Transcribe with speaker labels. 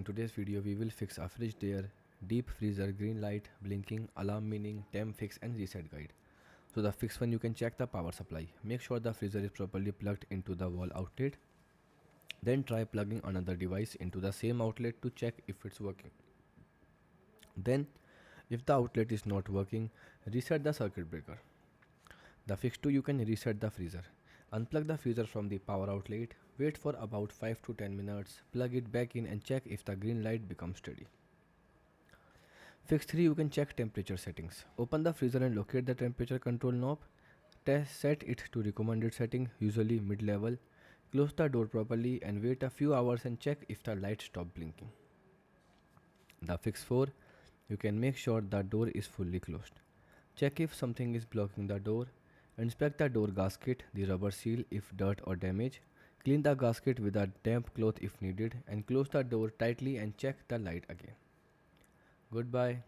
Speaker 1: in today's video we will fix a Frigidaire, deep freezer, green light, blinking, alarm meaning, temp fix and reset guide. So the fix one, you can check the power supply. Make sure the freezer is properly plugged into the wall outlet. Then try plugging another device into the same outlet to check if it's working. Then if the outlet is not working, reset the circuit breaker. The fix 2, you can reset the freezer. Unplug the freezer from the power outlet, wait for about 5 to 10 minutes, plug it back in and check if the green light becomes steady. Fix 3, you can check temperature settings. Open the freezer and locate the temperature control knob. Set it to recommended setting, usually mid-level. Close the door properly and wait a few hours and check if the light stops blinking. The fix 4, you can make sure the door is fully closed. Check if something is blocking the door. Inspect the door gasket, the rubber seal if dirt or damage. Clean the gasket with a damp cloth if needed and close the door tightly and check the light again. Goodbye.